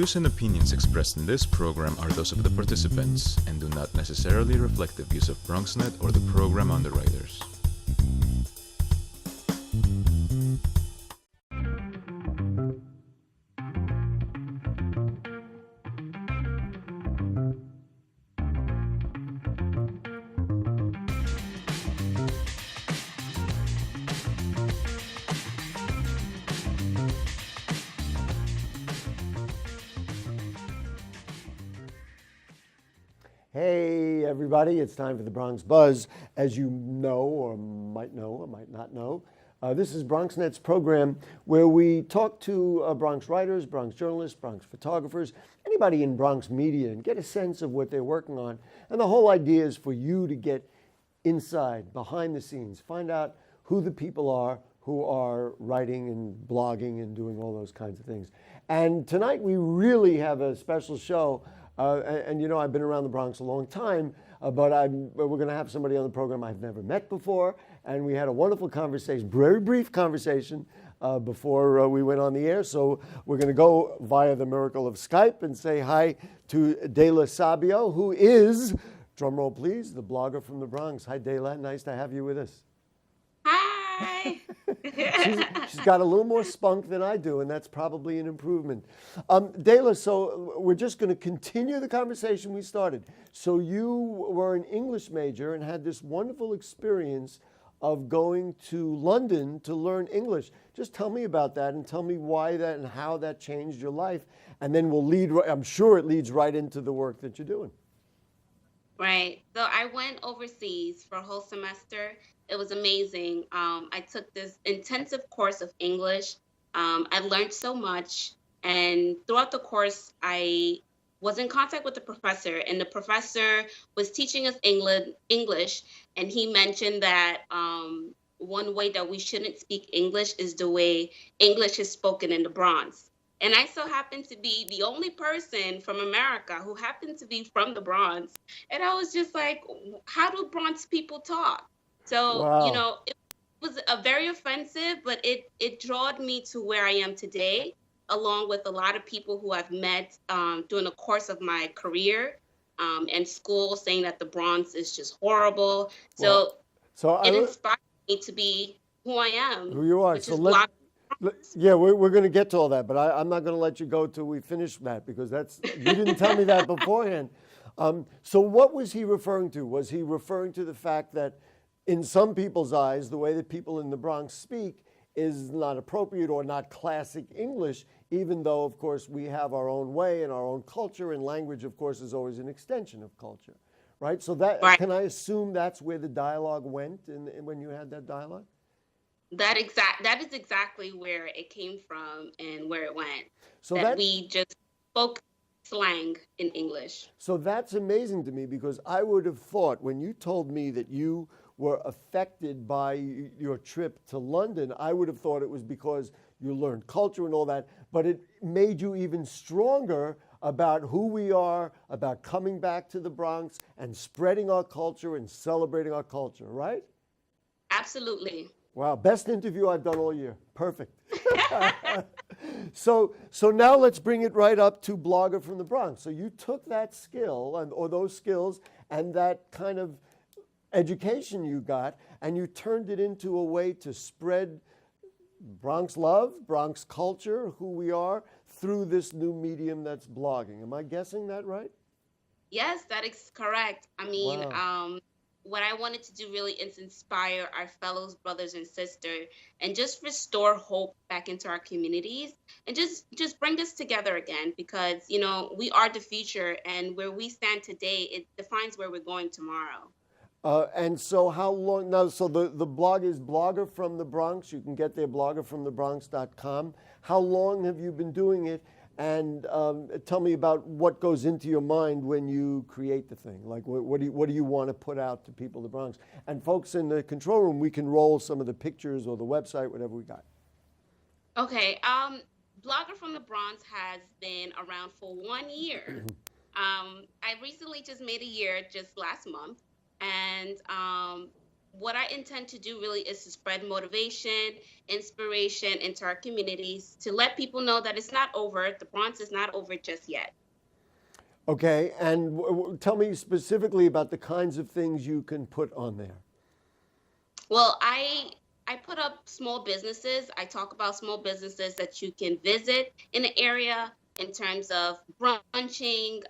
views and opinions expressed in this program are those of the participants and do not necessarily reflect the views of BronxNet or the program underwriters. Hey everybody, it's time for the Bronx Buzz. As you know or might not know, this is BronxNet's program where we talk to Bronx writers, Bronx journalists, Bronx photographers, anybody in Bronx media and get a sense of what they're working on. And the whole idea is for you to get inside, behind the scenes, find out who the people are who are writing and blogging and doing all those kinds of things. And tonight we really have a special show. And you know, I've been around the Bronx a long time, but we're going to have somebody on the program I've never met before. And we had a wonderful conversation, very brief conversation before we went on the air. So we're going to go via the miracle of Skype and say hi to Deyla Sabio, who is, drumroll please, the blogger from the Bronx. Hi, Deyla. Nice to have you with us. Hi. She's got a little more spunk than I do, and that's probably an improvement. Deyla, so we're just going to continue the conversation we started. So you were an English major and had this wonderful experience of going to London to learn English. Just tell me about that and tell me why that and how that changed your life. And then I'm sure it leads right into the work that you're doing. Right. So I went overseas for a whole semester. It was amazing. I took this intensive course of English. I learned so much. And throughout the course, I was in contact with the professor. And the professor was teaching us English. And he mentioned that one way that we shouldn't speak English is the way English is spoken in the Bronx. And I so happened to be the only person from America who happened to be from the Bronx. And I was just like, how do Bronx people talk? So, Wow. you know, it was a very offensive, but it drawed me to where I am today, along with a lot of people who I've met during the course of my career and school, saying that the Bronx is just horrible. So it inspired me to be who I am. Who you are. Yeah, we're going to get to all that, but I'm not going to let you go till we finish that because you didn't tell me that beforehand. So what was he referring to? Was he referring to the fact that in some people's eyes, the way that people in the Bronx speak is not appropriate or not classic English, even though, of course, we have our own way and our own culture, and language, of course, is always an extension of culture, right? So can I assume that's where the dialogue went when you had that dialogue? That is exactly where it came from and where it went. So we just spoke slang in English. So that's amazing to me because I would have thought when you told me that you were affected by your trip to London, I would have thought it was because you learned culture and all that, but it made you even stronger about who we are, about coming back to the Bronx and spreading our culture and celebrating our culture, right? Absolutely. Wow, best interview I've done all year. Perfect. So now let's bring it right up to blogger from the Bronx. So you took that skill or those skills and that kind of education you got, and you turned it into a way to spread Bronx love, Bronx culture, who we are, through this new medium that's blogging. Am I guessing that right? Yes, that is correct. I mean, wow. What I wanted to do really is inspire our fellow brothers and sisters and just restore hope back into our communities and just bring us together again because, you know, we are the future and where we stand today, it defines where we're going tomorrow. And so how long now? So the blog is Blogger from the Bronx. You can get there, bloggerfromthebronx.com. How long have you been doing it? And tell me about what goes into your mind when you create the thing. Like, what do you want to put out to people in the Bronx? And folks in the control room, we can roll some of the pictures or the website, whatever we got. Okay. Blogger from the Bronx has been around for 1 year. I recently just made a year just last month. And what I intend to do really is to spread motivation, inspiration into our communities to let people know that it's not over. The Bronx is not over just yet. Okay, and tell me specifically about the kinds of things you can put on there. Well, I put up small businesses. I talk about small businesses that you can visit in the area in terms of brunching,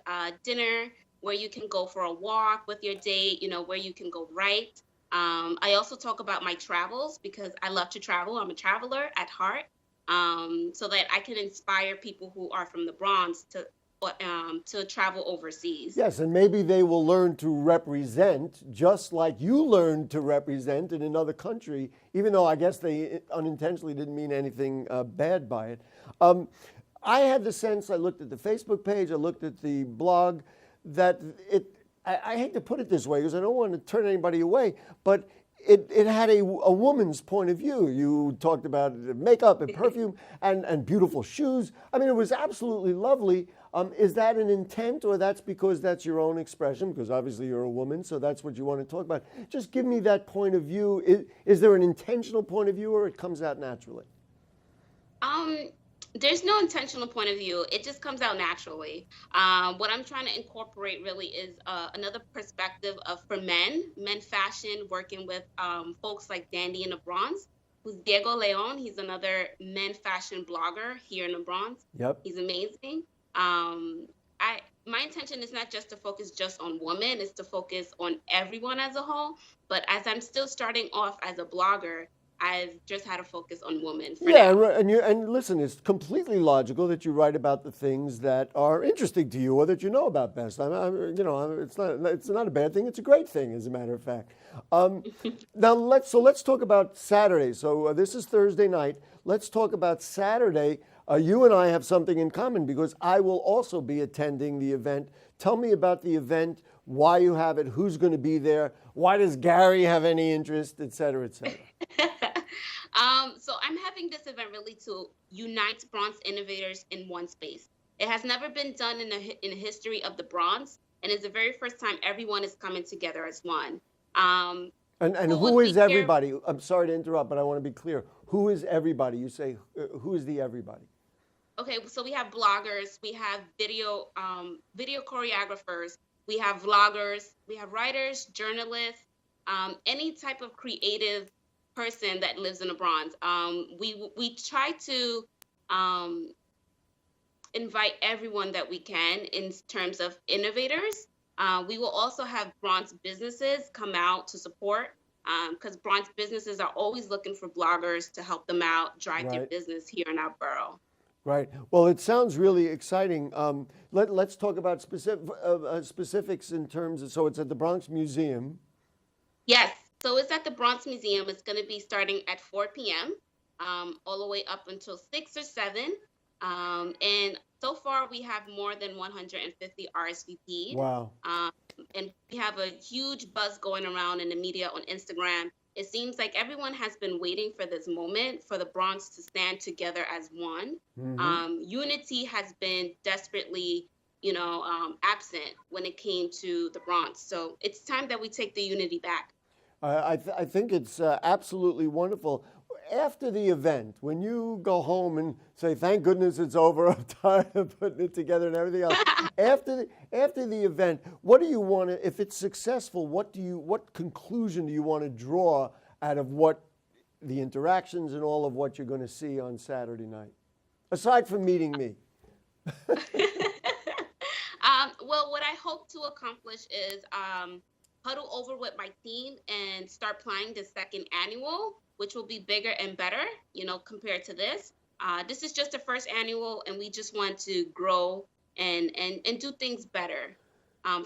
dinner, where you can go for a walk with your date, where you can go right. I also talk about my travels because I love to travel. I'm a traveler at heart, so that I can inspire people who are from the Bronx to travel overseas. Yes, and maybe they will learn to represent just like you learned to represent in another country, even though I guess they unintentionally didn't mean anything bad by it. I had the sense, I looked at the Facebook page, I looked at the blog, that I hate to put it this way because I don't want to turn anybody away, but it had a woman's point of view. You talked about makeup and perfume and beautiful shoes. I mean, it was absolutely lovely. Is that an intent, or that's because that's your own expression? Because obviously you're a woman, so that's what you want to talk about. Just give me that point of view. Is there an intentional point of view, or it comes out naturally? There's no intentional point of view. It just comes out naturally. What I'm trying to incorporate really is another perspective for men fashion, working with folks like Dandy in the Bronx, who's Diego Leon. He's another men fashion blogger here in the Bronx. Yep. He's amazing. My intention is not just to focus just on women, it's to focus on everyone as a whole. But as I'm still starting off as a blogger, I've just had to focus on women for now. And listen, it's completely logical that you write about the things that are interesting to you or that you know about best. It's not a bad thing. It's a great thing, as a matter of fact. Now let's talk about Saturday. So this is Thursday night. Let's talk about Saturday. You and I have something in common because I will also be attending the event. Tell me about the event, why you have it, who's going to be there, why does Gary have any interest, et cetera, et cetera. So I'm having this event really to unite Bronx innovators in one space. It has never been done in the history of the Bronx, and it's the very first time everyone is coming together as one. And who is everybody? I'm sorry to interrupt, but I want to be clear. Who is everybody? You say, who is the everybody? Okay, so we have bloggers, we have video choreographers, we have vloggers, we have writers, journalists, any type of creative person that lives in the Bronx. We try to invite everyone that we can in terms of innovators. We will also have Bronx businesses come out to support, because Bronx businesses are always looking for bloggers to help them out, drive their business here in our borough. Right. Well, it sounds really exciting. Let's talk about specifics in terms of, so it's at the Bronx Museum. Yes. So it's at the Bronx Museum. It's going to be starting at 4 p.m. All the way up until 6 or 7. And so far, we have more than 150 RSVP'd. Wow. And we have a huge buzz going around in the media on Instagram. It seems like everyone has been waiting for this moment for the Bronx to stand together as one. Mm-hmm. Unity has been desperately, absent when it came to the Bronx. So it's time that we take the unity back. I think it's absolutely wonderful. After the event, when you go home and say, thank goodness it's over, I'm tired of putting it together and everything else. After the event, what do you want to, if it's successful, what conclusion do you want to draw out of what the interactions and all of what you're going to see on Saturday night? Aside from meeting me. Well, what I hope to accomplish is huddle over with my team and start planning the second annual, which will be bigger and better, compared to this. This is just the first annual, and we just want to grow and do things better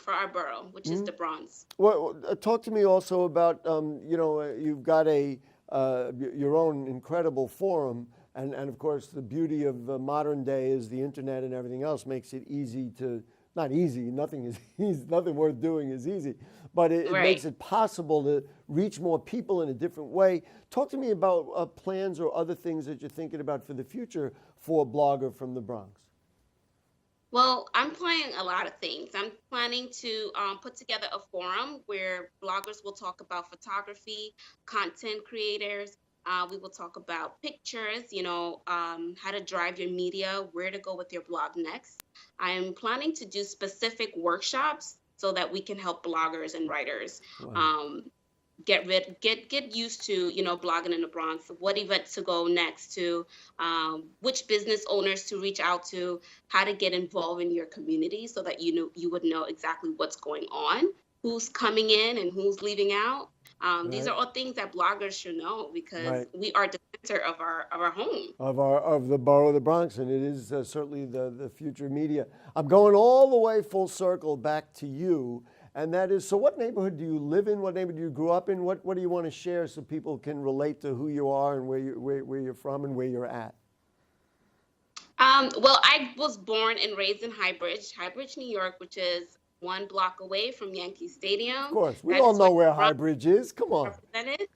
for our borough, which is the Bronx. Well, talk to me also about, you've got your own incredible forum, and of course the beauty of modern day is the internet and everything else makes it easy to, not easy, nothing is easy, nothing worth doing is easy, but it makes it possible to reach more people in a different way. Talk to me about plans or other things that you're thinking about for the future for a blogger from the Bronx. Well, I'm planning a lot of things. I'm planning to put together a forum where bloggers will talk about photography, content creators. We will talk about pictures, how to drive your media, where to go with your blog next. I'm planning to do specific workshops so that we can help bloggers and writers Wow. um, get used to blogging in the Bronx, what events to go next to, which business owners to reach out to, how to get involved in your community so that you would know exactly what's going on, who's coming in and who's leaving out. These Right. are all things that bloggers should know because Right. we are the center of our home. Of the borough of the Bronx, and it is certainly the future media. I'm going all the way full circle back to you, and that is, so what neighborhood do you live in? What neighborhood do you grew up in? What do you want to share so people can relate to who you are and where you're from and where you're at? Well, I was born and raised in High Bridge, New York, which is 1 block away from Yankee Of Stadium. course, we That all is know where where High Bronx Bridge is. Come is on. represented.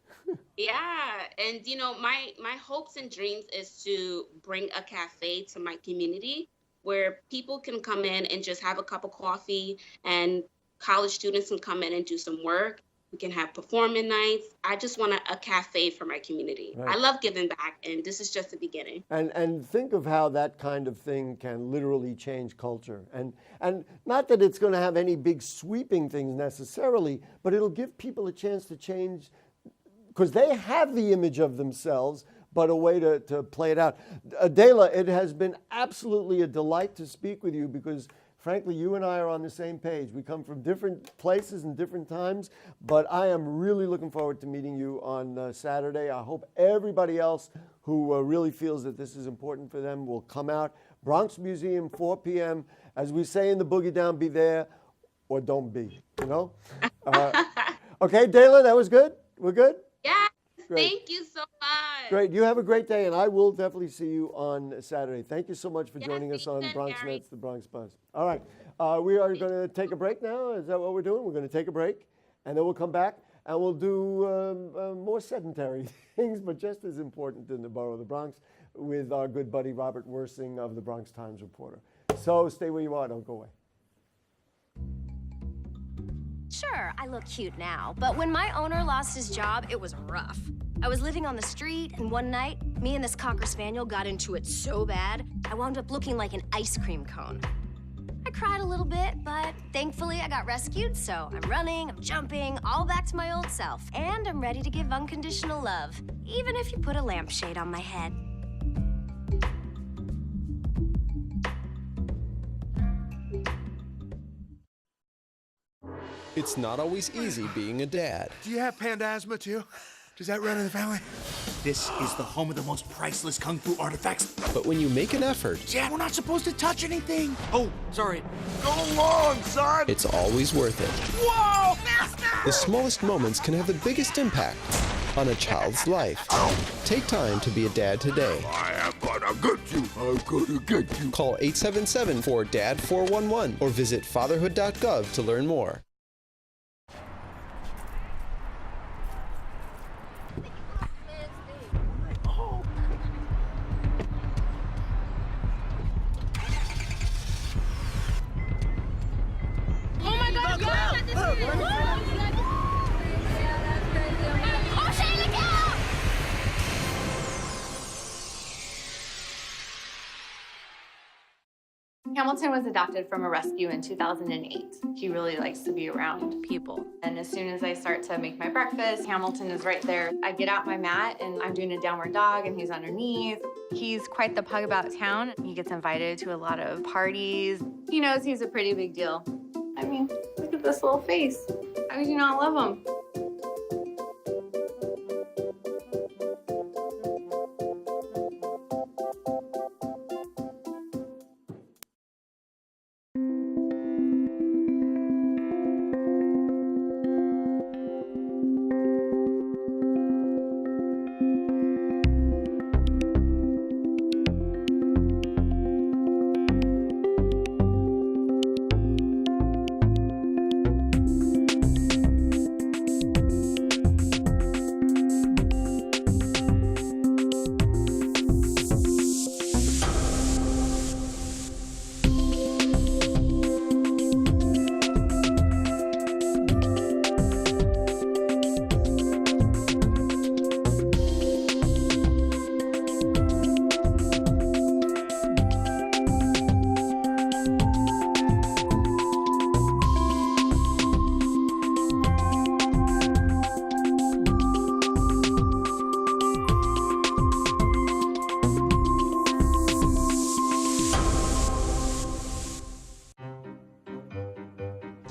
Yeah, and my hopes and dreams is to bring a cafe to my community where people can come in and just have a cup of coffee, and college students can come in and do some work. We can have performing nights. I just want a cafe for my community. I Right. love giving back, and this is just the beginning. And think of how that kind of thing can literally change culture. And not that it's going to have any big sweeping things necessarily, but it'll give people a chance to change because they have the image of themselves, but a way to play it out. Deyla, it has been absolutely a delight to speak with you because, frankly, you and I are on the same page. We come from different places and different times, but I am really looking forward to meeting you on Saturday. I hope everybody else who really feels that this is important for them will come out. Bronx Museum, 4 p.m. As we say in the Boogie Down, be there or don't be, you know? Okay, Deyla, that was good? We're good? Yes, Great. thank you so much. Great. You have a great day, and I will definitely see you on Saturday. Thank you so much for Yes, joining us see you on then, BronxNet's Gary. The Bronx Buzz. All right. We are going to take a break now. Is that what we're doing? We're going to take a break, and then we'll come back, and we'll do more sedentary things, but just as important in the borough of the Bronx with our good buddy Robert Wirsing of the Bronx Times Reporter. So stay where you are. Don't go away. Sure, I look cute now, but when my owner lost his job, it was rough. I was living on the street, and one night, me and this Cocker Spaniel got into it so bad, I wound up looking like an ice cream cone. I cried a little bit, but thankfully I got rescued, so I'm running, I'm jumping, all back to my old self, and I'm ready to give unconditional love, even if you put a lampshade on my head. It's not always easy being a dad. Do you have panda asthma too? Does that run in the family? This is the home of the most priceless kung fu artifacts. But when you make an effort, Dad, we're not supposed to touch anything. Oh, sorry. Go along, son. it's always worth it. Whoa, master! The smallest moments can have the biggest impact on a child's life. Take time to be a dad today. I am gonna get you. I'm gonna get you. Call 877-4DAD-411 or visit fatherhood.gov to learn more. Oh my God, Oh, Shane, look out! Hamilton was adopted from a rescue in 2008. He really likes to be around people. And as soon as I start to make my breakfast, Hamilton is right there. I get out my mat and I'm doing a downward dog and he's underneath. He's quite the pug about town. He gets invited to a lot of parties. He knows he's a pretty big deal. I mean, look at this little face. How could you not love him?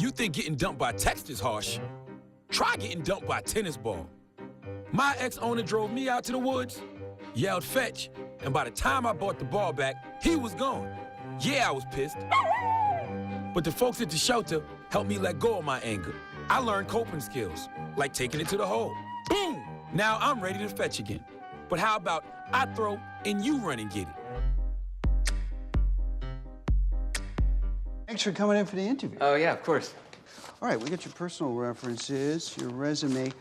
You think getting dumped by text is harsh? Try getting dumped by a tennis ball. My ex-owner drove me out to the woods, yelled fetch, and by the time I brought the ball back, he was gone. Yeah, I was pissed. But the folks at the shelter helped me let go of my anger. I learned coping skills, like taking it to the hole. Boom! Now I'm ready to fetch again. But how about I throw and you run and get it? Thanks for coming in for the interview. Oh, yeah, of course. All right, we got your personal references, your resume,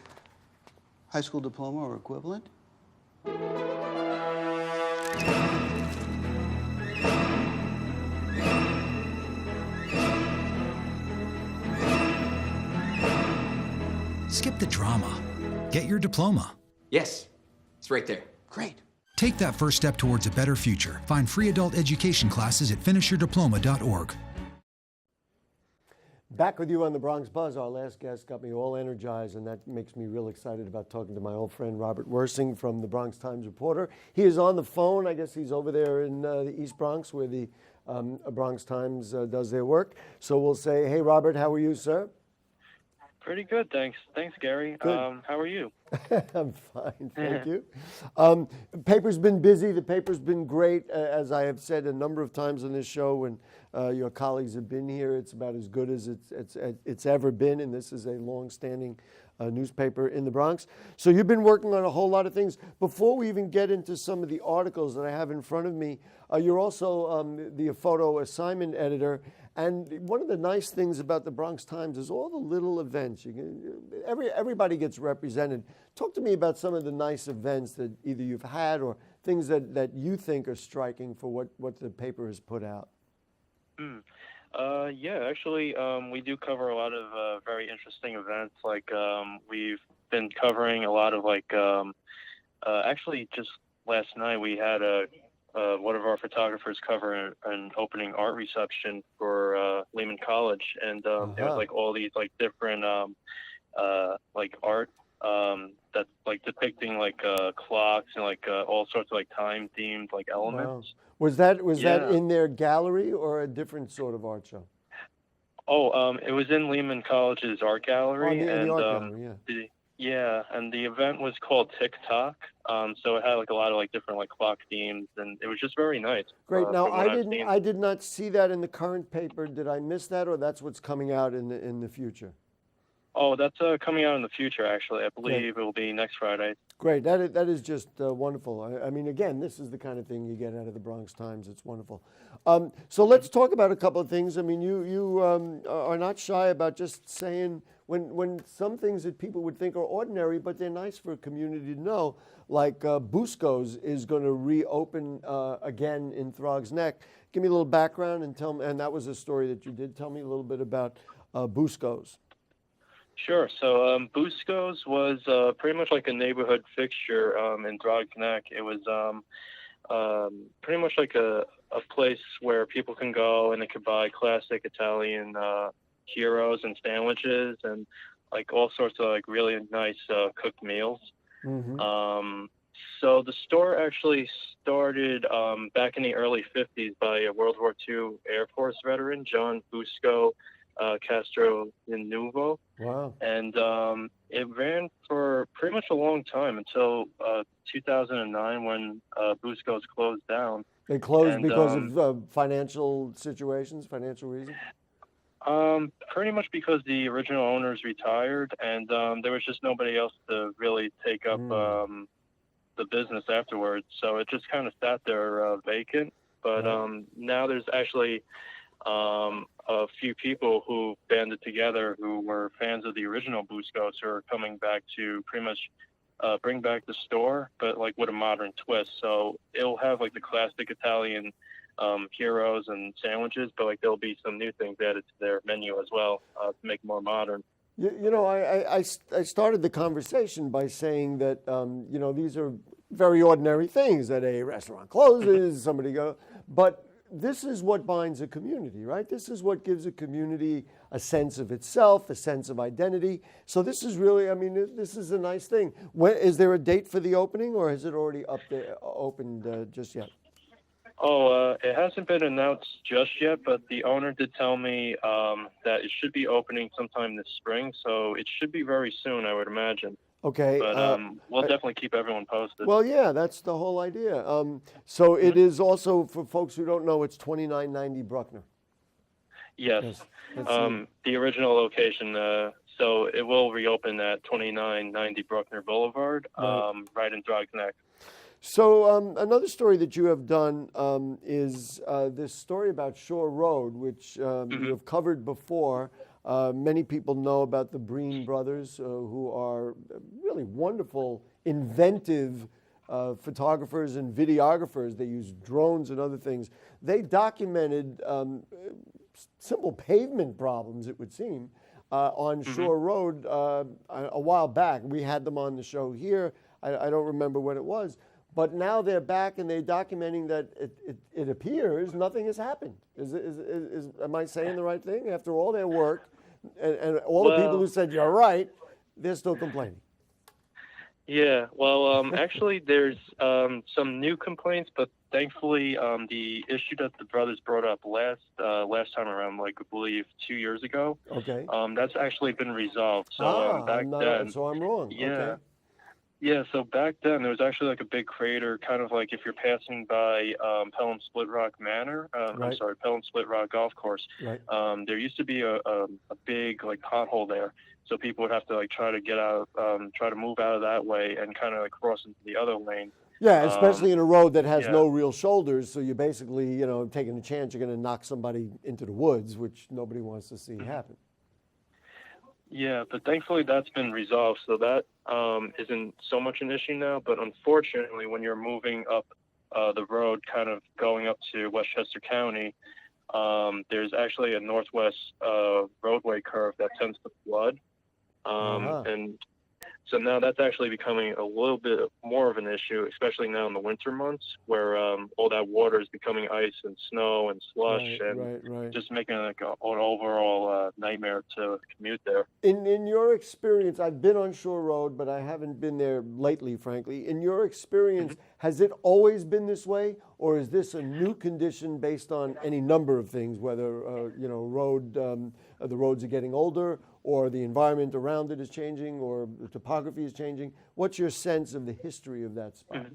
high school diploma or equivalent. Skip the drama. Get your diploma. Yes, it's right there. Great. Take that first step towards a better future. Find free adult education classes at finishyourdiploma.org. Back with you on the Bronx Buzz. Our last guest got me all energized, and that makes me real excited about talking to my old friend Robert Wirsing from the Bronx Times Reporter. He is on the phone. I guess he's over there in the East Bronx where the Bronx Times does their work. So we'll say, hey, Robert, how are you, sir? Pretty good, thanks. Thanks, Gary. Good. How are you? I'm fine, thank you. Paper's been busy. The paper's been great. As I have said a number of times on this show when your colleagues have been here, it's about as good as it's ever been, and this is a long-standing newspaper in the Bronx. So you've been working on a whole lot of things. Before we even get into some of the articles that I have in front of me, you're also the photo assignment editor. And one of the nice things about the Bronx Times is all the little events. Everybody gets represented. Talk to me about some of the nice events that either you've had or things that you think are striking for what the paper has put out. Yeah, actually, we do cover a lot of very interesting events. Like we've been covering a lot of actually just last night we had one of our photographers cover an opening art reception for Lehman College, and there was like all these like different like art that's like depicting like clocks and like all sorts of like time themed like elements. Wow. Was that in their gallery or a different sort of art show? Oh, it was in Lehman College's art gallery, the art gallery, yeah. And the event was called TikTok. So it had like a lot of like different like clock themes, and it was just very nice. Great. Now I did not see that in the current paper. Did I miss that, or that's what's coming out in the future? Oh, that's coming out in the future. Actually, I believe it will be next Friday. Great. That is just wonderful. I mean, again, this is the kind of thing you get out of the Bronx Times. It's wonderful. So let's talk about a couple of things. I mean, you are not shy about just saying when some things that people would think are ordinary, but they're nice for a community to know, like Busco's is going to reopen again in Throgs Neck. Give me a little background and tell me, and that was a story that you did. Tell me a little bit about Busco's. Sure. So Busco's was pretty much like a neighborhood fixture in Throgs Neck. It was pretty much like a place where people can go and they could buy classic Italian heroes and sandwiches and like all sorts of like really nice cooked meals. Mm-hmm. So the store actually started back in the early 50s by a World War II Air Force veteran, John Busco Castro Nuvo. Wow. And it ran for pretty much a long time until 2009 when Busco's closed down. They closed because of financial situations, financial reasons? Pretty much because the original owners retired, and there was just nobody else to really take up the business afterwards. So it just kind of sat there vacant. But now there's actually a few people who banded together who were fans of the original Busco's who are coming back to pretty much bring back the store, but like with a modern twist. So it'll have like the classic Italian heroes and sandwiches, but like there'll be some new things added to their menu as well to make it more modern. You know, I started the conversation by saying that, you know, these are very ordinary things, that a restaurant closes, somebody goes, but this is what binds a community, right? This is what gives a community a sense of itself, a sense of identity. So this is really, I mean, this is a nice thing. Is there a date for the opening, or has it already opened just yet? Oh, it hasn't been announced just yet, but the owner did tell me that it should be opening sometime this spring, so it should be very soon, I would imagine. Okay. But we'll definitely keep everyone posted. Well, yeah, that's the whole idea. So it is also, for folks who don't know, it's 2990 Bruckner. Yes. The original location, so it will reopen at 2990 Bruckner Boulevard, right in BronxNet. So another story that you have done is this story about Shore Road, which you have covered before. Many people know about the Breen brothers, who are really wonderful, inventive photographers and videographers. They use drones and other things. They documented simple pavement problems, it would seem, on Shore Road a while back. We had them on the show here. I don't remember when it was. But now they're back and they're documenting that it appears nothing has happened. Am I saying the right thing? After all their work and all the people who said you're right, they're still complaining. Yeah, well, actually, there's some new complaints, but thankfully, the issue that the brothers brought up last time around, like I believe 2 years ago, that's actually been resolved. So back then, so I'm wrong. Yeah. Okay. Yeah, so back then there was actually like a big crater, kind of like if you're passing by Pelham Split Rock Manor, Pelham Split Rock Golf Course. Right. There used to be a big like pothole there, so people would have to like try to get out, try to move out of that way and kind of like cross into the other lane. Yeah, especially in a road that has no real shoulders, so you're basically, taking a chance you're going to knock somebody into the woods, which nobody wants to see happen. Yeah, but thankfully that's been resolved, so that isn't so much an issue now. But unfortunately, when you're moving up the road, kind of going up to Westchester County, there's actually a northwest roadway curve that tends to flood. And so now that's actually becoming a little bit more of an issue, especially now in the winter months, where all that water is becoming ice and snow and slush, just making it like an overall nightmare to commute there. In your experience, I've been on Shore Road, but I haven't been there lately, frankly. In your experience, has it always been this way, or is this a new condition based on any number of things, whether the roads are getting older, or the environment around it is changing, or the topography is changing? What's your sense of the history of that spot?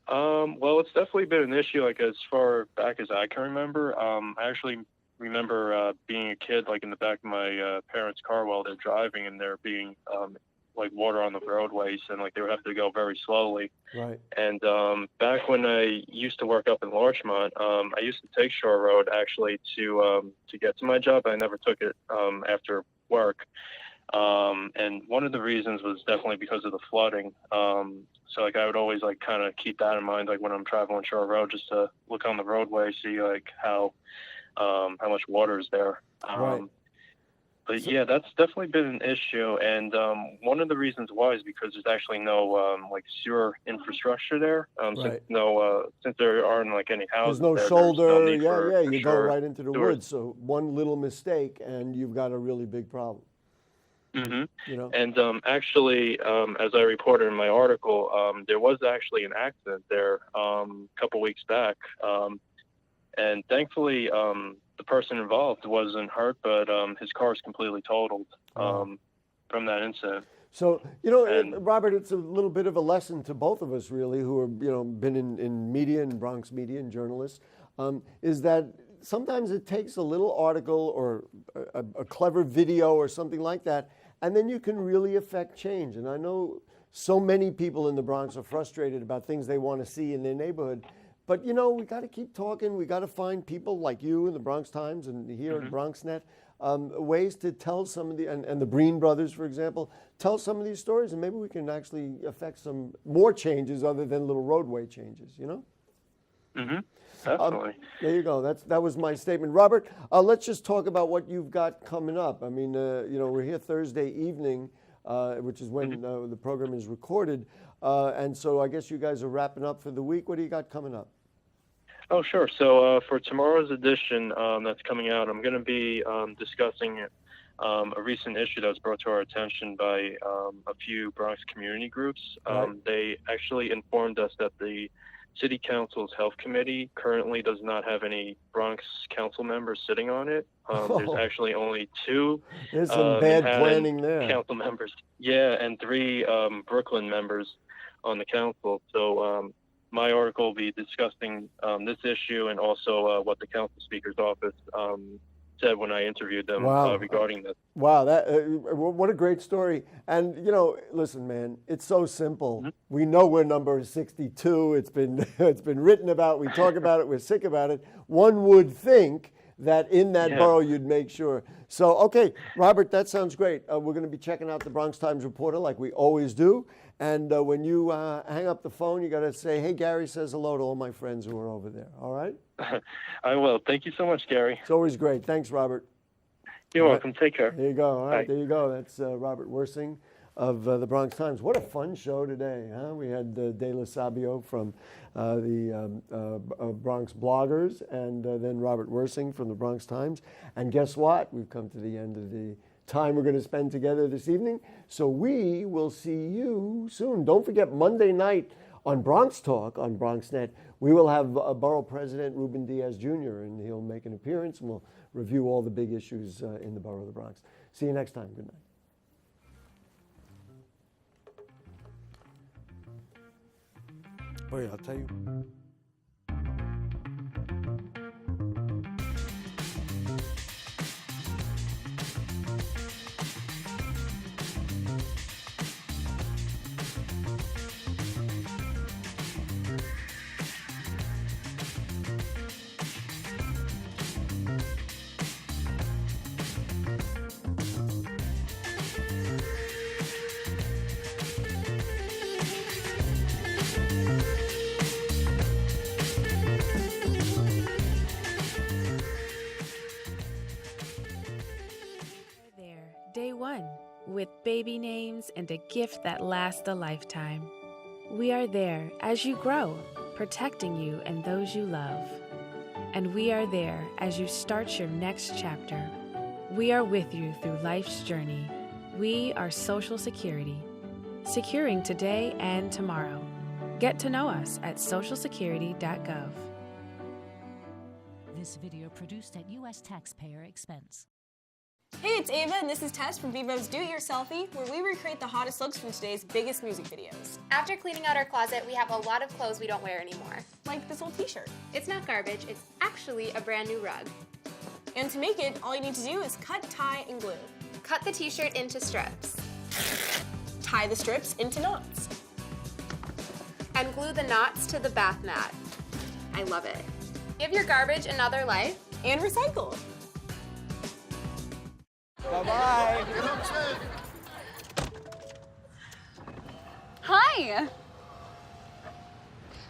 Well, it's definitely been an issue, like as far back as I can remember. I actually remember being a kid, like in the back of my parents' car while they're driving, and there being like water on the roadways, and like they would have to go very slowly. Right. And back when I used to work up in Larchmont, I used to take Shore Road actually to get to my job. I never took it after work. And one of the reasons was definitely because of the flooding. So like I would always like kind of keep that in mind, like when I'm traveling Shore Road, just to look on the roadway, see like how much water is there. Right. But yeah, that's definitely been an issue, and one of the reasons why is because there's actually no like sewer infrastructure there. Since there aren't like any houses. There's no there, shoulder. There's no need for You go right into the sewers. woods. So one little mistake, and you've got a really big problem. And actually, as I reported in my article, there was actually an accident there a couple weeks back, and thankfully, the person involved wasn't hurt, but his car is completely totaled from that incident. So, Robert, it's a little bit of a lesson to both of us, really, who are, been in media and Bronx media and journalists, is that sometimes it takes a little article or a clever video or something like that, and then you can really affect change. And I know so many people in the Bronx are frustrated about things they want to see in their neighborhood. But, we got to keep talking. We got to find people like you in the Bronx Times and here at BronxNet, ways to tell some of the, and the Breen brothers, for example, tell some of these stories, and maybe we can actually affect some more changes other than little roadway changes, Definitely. There you go. That was my statement. Robert, let's just talk about what you've got coming up. I mean, we're here Thursday evening, which is when the program is recorded. And so I guess you guys are wrapping up for the week. What do you got coming up? Oh, sure. So for tomorrow's edition that's coming out, I'm going to be discussing a recent issue that was brought to our attention by a few Bronx community groups. They actually informed us that the City Council's Health Committee currently does not have any Bronx council members sitting on it. There's actually only 2 There's some bad planning there. council members. Yeah, and 3 Brooklyn members on the council. So my article will be discussing this issue and also what the council speaker's office said when I interviewed them regarding this. Wow, that what a great story. And you know, listen, man, it's so simple. Mm-hmm. We know we're number 62. It's been it's been written about. We talk about it. We're sick about it. One would think that in that borough you'd make sure. So, okay, Robert, that sounds great. We're going to be checking out the Bronx Times Reporter like we always do. And when you hang up the phone, you got to say, hey, Gary says hello to all my friends who are over there. All right? I will. Thank you so much, Gary. It's always great. Thanks, Robert. You're welcome. Take care. There you go. All right, Bye. there you go. That's Robert Wirsing of the Bronx Times. What a fun show today, huh? We had Deyla Sabio from the Bronx Bloggers, and then Robert Wirsing from the Bronx Times. And guess what? We've come to the end of the time we're going to spend together this evening. So we will see you soon. Don't forget, Monday night on Bronx Talk on BronxNet, we will have Borough President Ruben Diaz Jr., and he'll make an appearance, and we'll review all the big issues in the borough of the Bronx. See you next time. Good night. Oh yeah, I'll tell you. Day 1, with baby names and a gift that lasts a lifetime. We are there as you grow, protecting you and those you love. And we are there as you start your next chapter. We are with you through life's journey. We are Social Security, securing today and tomorrow. Get to know us at socialsecurity.gov. This video produced at U.S. taxpayer expense. Hey, it's Ava, and this is Tess from Vivo's Do It Yourselfie, where we recreate the hottest looks from today's biggest music videos. After cleaning out our closet, we have a lot of clothes we don't wear anymore. Like this old t-shirt. It's not garbage, it's actually a brand new rug. And to make it, all you need to do is cut, tie, and glue. Cut the t-shirt into strips. Tie the strips into knots. And glue the knots to the bath mat. I love it. Give your garbage another life. And recycle. Bye-bye. Hi.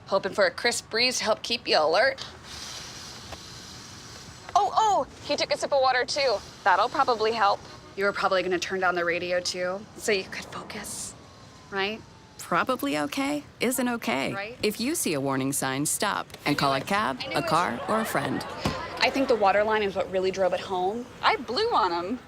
Hoping for a crisp breeze to help keep you alert. Oh, he took a sip of water too. That'll probably help. You were probably gonna turn down the radio too, so you could focus, right? Probably okay isn't okay. Right. If you see a warning sign, stop and call a cab, a car, or a friend. I think the water line is what really drove it home. I blew on him.